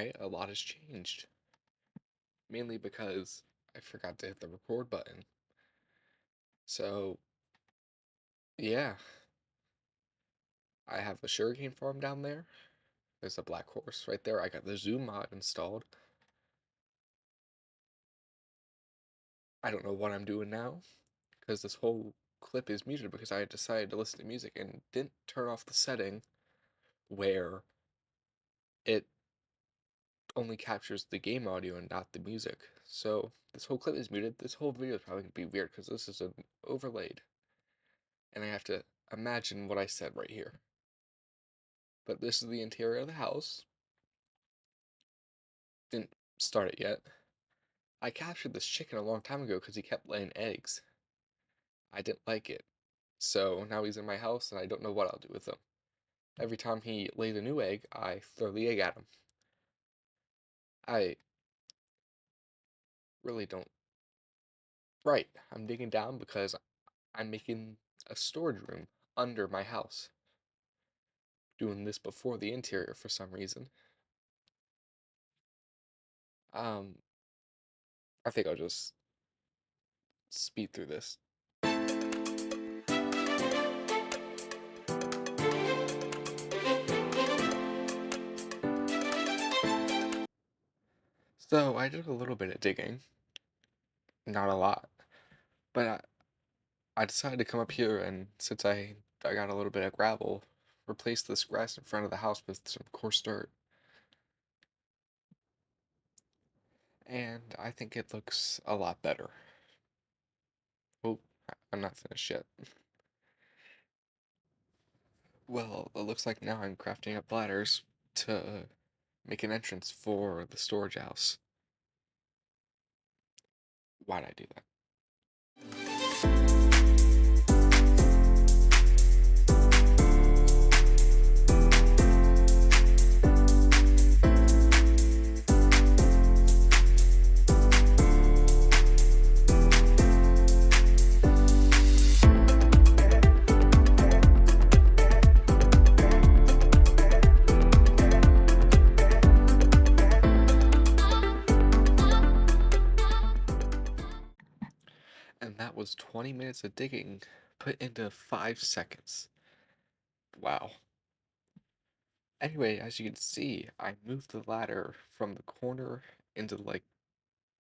Alright, a lot has changed. Mainly because I forgot to hit the record button. So, yeah, I have the sugarcane farm down there. There's a black horse right there. I got the Zoom mod installed. I don't know what I'm doing now, because this whole clip is muted because I decided to listen to music and didn't turn off the setting where it only captures the game audio and not the music. So, this whole clip is muted. This whole video is probably going to be weird because this is an overlaid. And I have to imagine what I said right here. But this is the interior of the house. Didn't start it yet. I captured this chicken a long time ago because he kept laying eggs. I didn't like it. So now he's in my house and I don't know what I'll do with him. Every time he lays a new egg, I throw the egg at him. I really don't. Right, I'm digging down because I'm making a storage room under my house. Doing this before the interior for some reason. Um, I think I'll just speed through this. So I did a little bit of digging, not a lot, but I decided to come up here and since I got a little bit of gravel, replace this grass in front of the house with some coarse dirt. And I think it looks a lot better. Oh, I'm not finished yet. Well, it looks like now I'm crafting up ladders to make an entrance for the storage house. Why'd I do that? And that was 20 minutes of digging put into 5 seconds. Wow. Anyway, as you can see, I moved the ladder from the corner into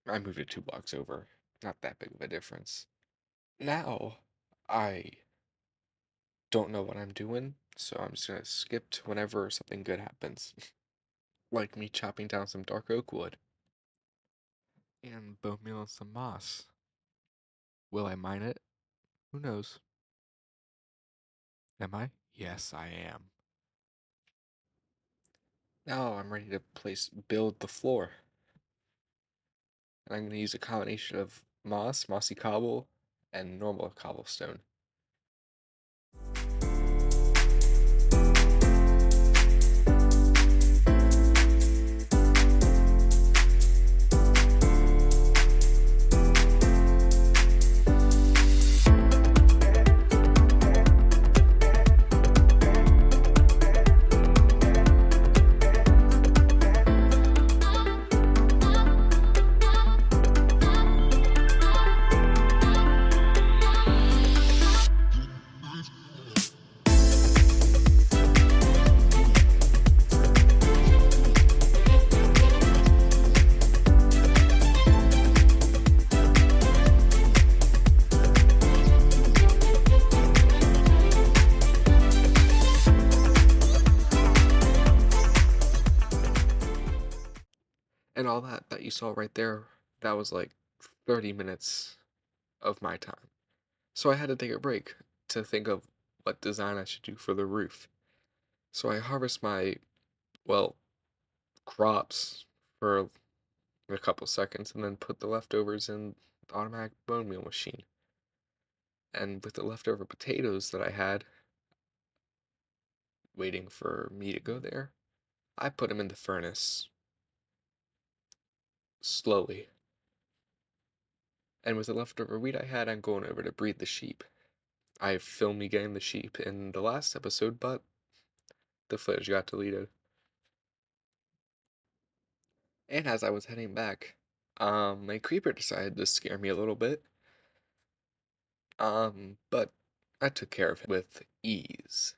I moved it 2 blocks over. Not that big of a difference. Now, I don't know what I'm doing, so I'm just gonna skip to whenever something good happens. Like me chopping down some dark oak wood. And bone meal and some moss. Will I mine it? Who knows? Am I? Yes, I am. Now I'm ready to build the floor. And I'm gonna use a combination of mossy cobble, and normal cobblestone. And all that you saw right there, that was like 30 minutes of my time. So I had to take a break to think of what design I should do for the roof. So I harvest my, well, crops for a couple seconds and then put the leftovers in the automatic bone meal machine. And with the leftover potatoes that I had, waiting for me to go there, I put them in the furnace slowly. And with the leftover wheat I had, I'm going over to breed the sheep. I filmed me getting the sheep in the last episode, but the footage got deleted. And as I was heading back, a creeper decided to scare me a little bit. But I took care of him with ease.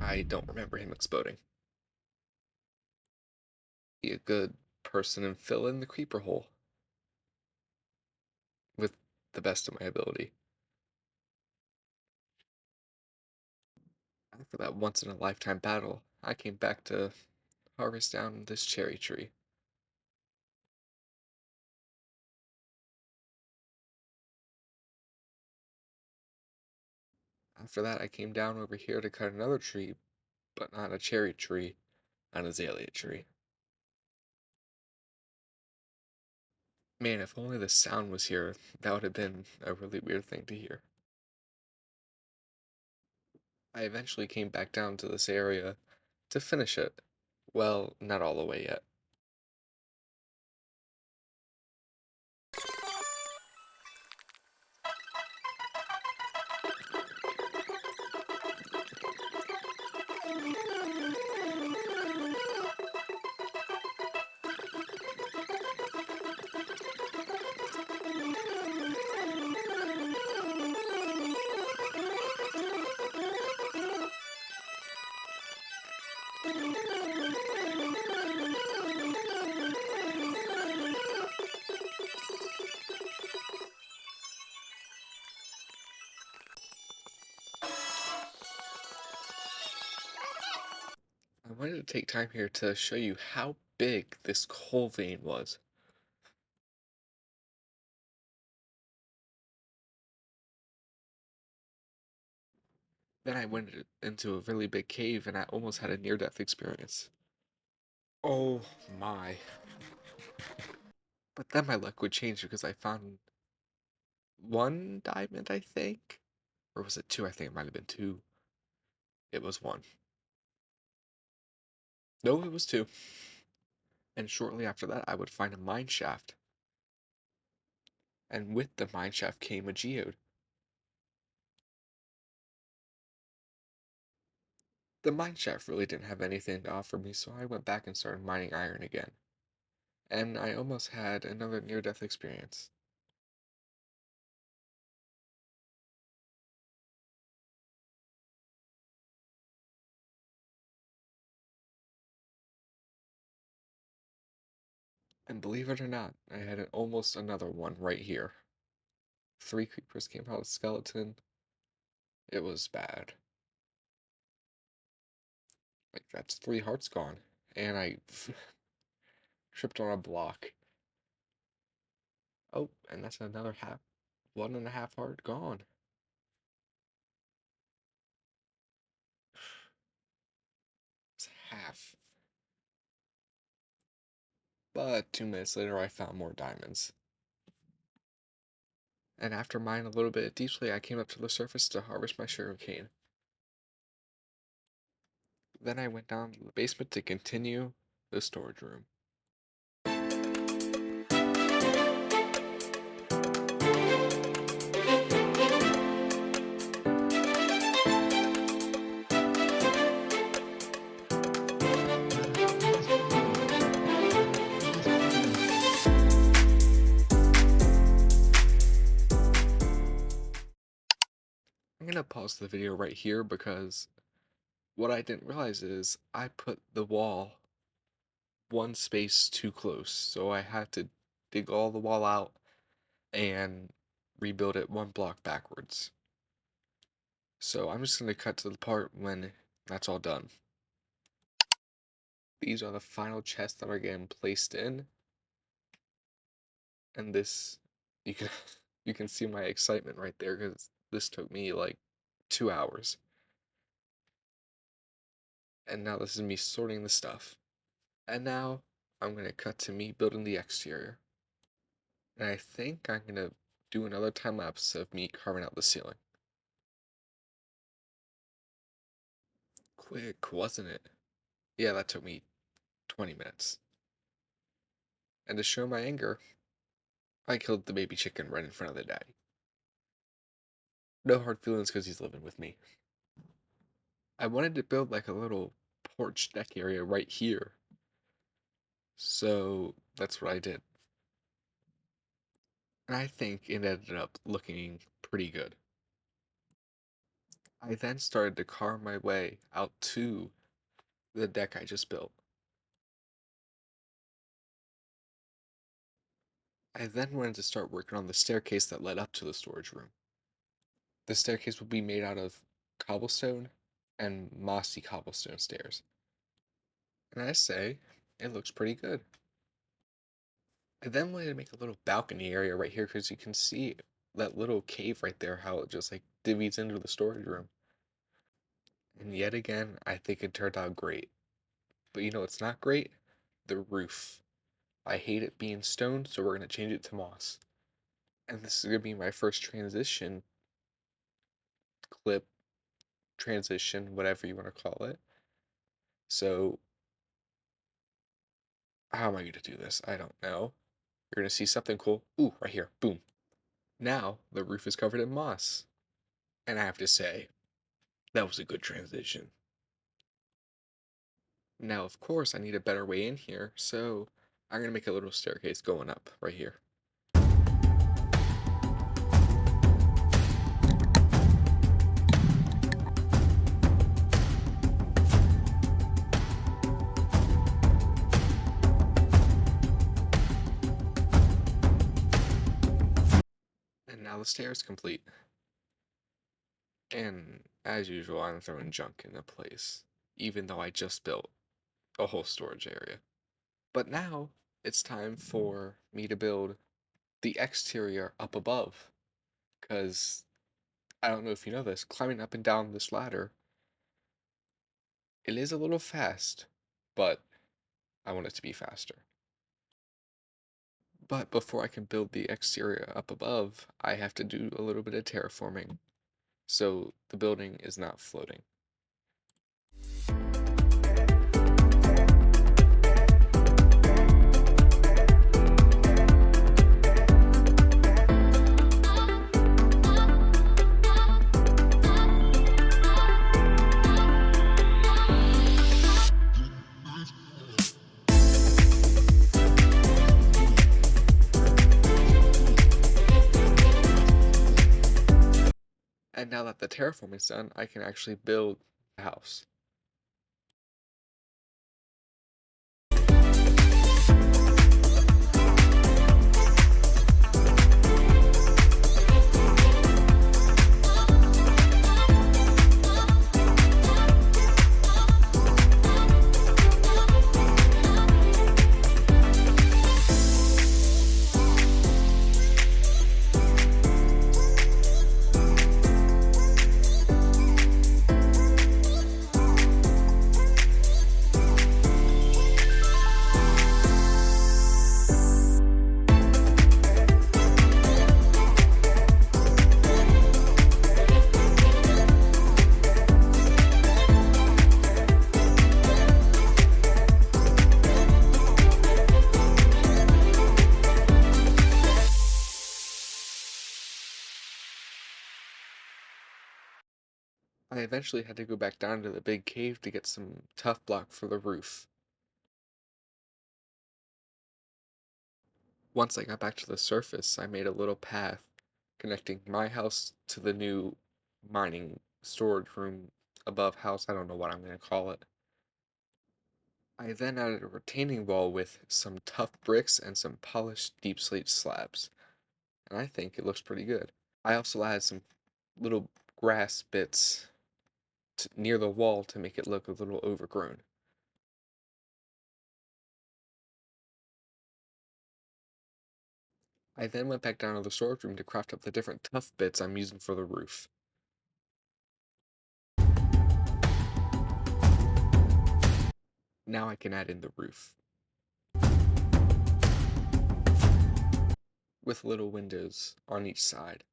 I don't remember him exploding. Be a good person and fill in the creeper hole with the best of my ability. After that once in a lifetime battle, I came back to harvest down this cherry tree. After that, I came down over here to cut another tree, but not a cherry tree, an azalea tree. Man, if only the sound was here, that would have been a really weird thing to hear. I eventually came back down to this area to finish it. Well, not all the way yet. I wanted to take time here to show you how big this coal vein was. Then I went into a really big cave and I almost had a near-death experience. Oh my. But then my luck would change because I found one diamond, I think? Or was it two? I think it might have been two. It was one. No, it was two. And shortly after that, I would find a mine shaft. And with the mine shaft came a geode. The mine shaft really didn't have anything to offer me, so I went back and started mining iron again. And I almost had another near-death experience. And believe it or not, I had almost another one right here. Three creepers came out of skeleton. It was bad. Like, that's three hearts gone. And I tripped on a block. Oh, and that's another half, 1.5 heart gone. It's half. But 2 minutes later, I found more diamonds. And after mining a little bit deeply, I came up to the surface to harvest my sugarcane. Then I went down to the basement to continue the storage room. I'm gonna pause the video right here because what I didn't realize is I put the wall one space too close, so I had to dig all the wall out and rebuild it one block backwards. So I'm just gonna cut to the part when that's all done. These are the final chests that are getting placed in, and this you can you can see my excitement right there because this took me like 2 hours. And now this is me sorting the stuff. And now I'm gonna cut to me building the exterior. And I think I'm gonna do another time lapse of me carving out the ceiling. Quick, wasn't it? Yeah, that took me 20 minutes. And to show my anger, I killed the baby chicken right in front of the daddy. No hard feelings because he's living with me. I wanted to build like a little porch deck area right here. So that's what I did. And I think it ended up looking pretty good. I then started to carve my way out to the deck I just built. I then wanted to start working on the staircase that led up to the storage room. The staircase would be made out of cobblestone and mossy cobblestone stairs. And I say, it looks pretty good. I then wanted to make a little balcony area right here because you can see that little cave right there, how it just like divvies into the storage room. And yet again, I think it turned out great. But you know it's not great? The roof. I hate it being stone, so we're going to change it to moss. And this is going to be my first transition clip, transition, whatever you want to call it. So, how am I going to do this? I don't know. You're going to see something cool. Ooh, right here. Boom. Now, the roof is covered in moss. And I have to say, that was a good transition. Now, of course, I need a better way in here, so I'm going to make a little staircase going up right here. And now the stair is complete. And as usual, I'm throwing junk into place, even though I just built a whole storage area. But now it's time for me to build the exterior up above, because I don't know if you know this, climbing up and down this ladder, it is a little fast, but I want it to be faster. But before I can build the exterior up above, I have to do a little bit of terraforming, so the building is not floating. And now that the terraforming is done, I can actually build the house. I eventually had to go back down to the big cave to get some tough block for the roof. Once I got back to the surface, I made a little path connecting my house to the new mining storage room above house. I don't know what I'm going to call it. I then added a retaining wall with some tough bricks and some polished deep slate slabs. And I think it looks pretty good. I also added some little grass bits near the wall to make it look a little overgrown. I then went back down to the storage room to craft up the different tough bits I'm using for the roof. Now I can add in the roof. With little windows on each side.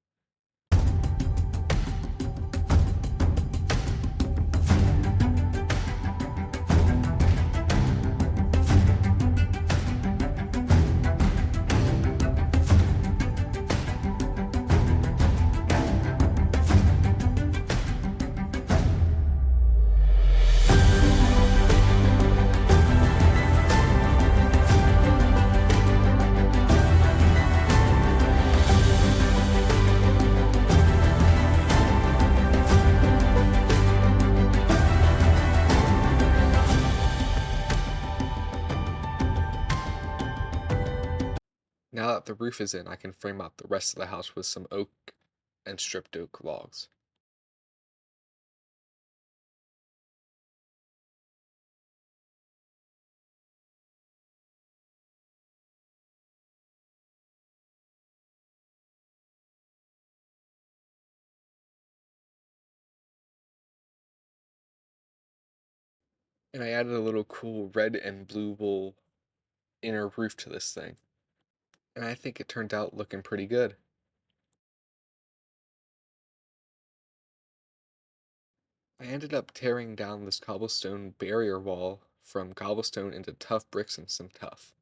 Now that the roof is in, I can frame out the rest of the house with some oak and stripped oak logs. And I added a little cool red and blue wool inner roof to this thing. And I think it turned out looking pretty good. I ended up tearing down this cobblestone barrier wall from cobblestone into tough bricks and some tuff.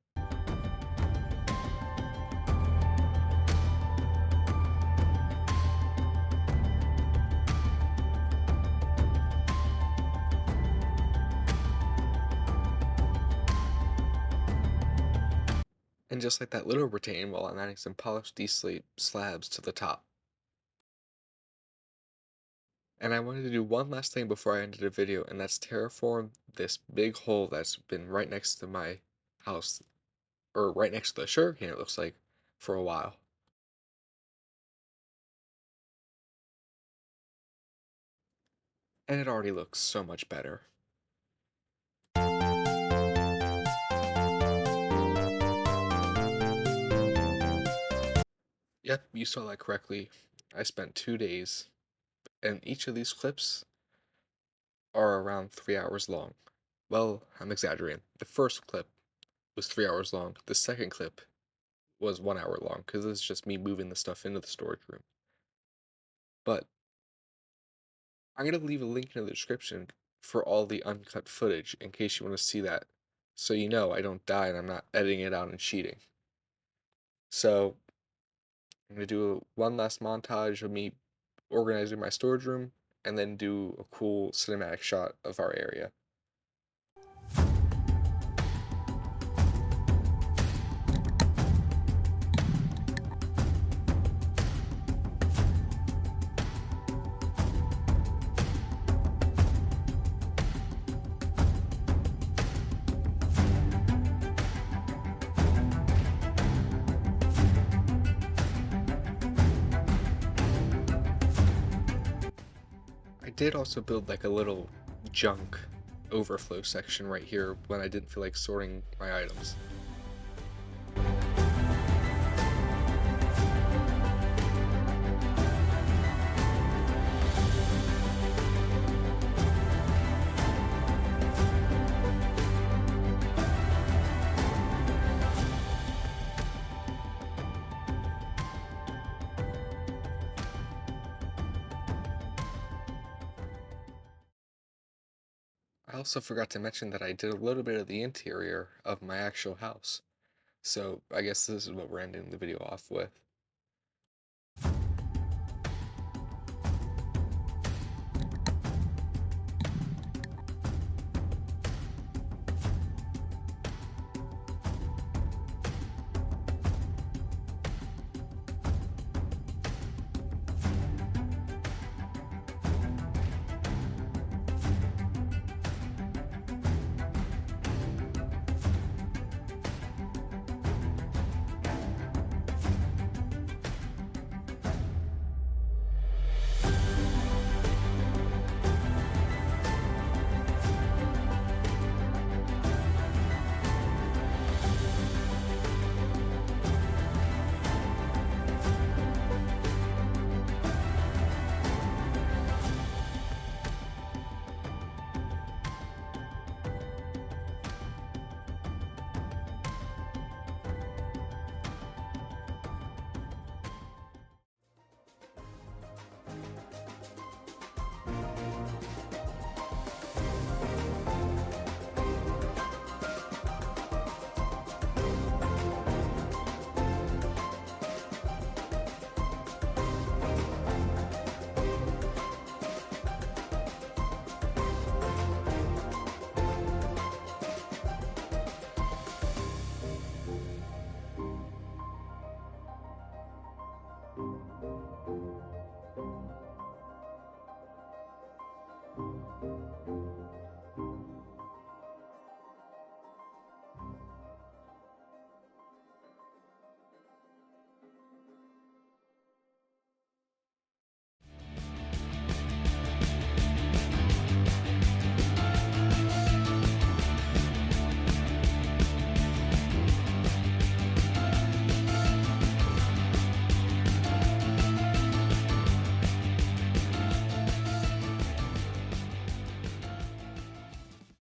And just like that little retaining wall, I'm adding some polished D-slate slabs to the top. And I wanted to do one last thing before I ended the video, and that's terraform this big hole that's been right next to my house, or right next to the sugarcane, it looks like, for a while. And it already looks so much better. Yep, you saw that correctly. I spent 2 days, and each of these clips are around 3 hours long. Well, I'm exaggerating. The first clip was 3 hours long. The second clip was 1 hour long because it's just me moving the stuff into the storage room. But I'm gonna leave a link in the description for all the uncut footage in case you want to see that, so you know I don't die and I'm not editing it out and cheating. So I'm gonna do one last montage of me organizing my storage room, and then do a cool cinematic shot of our area. I did also build like a little junk overflow section right here when I didn't feel like sorting my items. I also forgot to mention that I did a little bit of the interior of my actual house. So I guess this is what we're ending the video off with.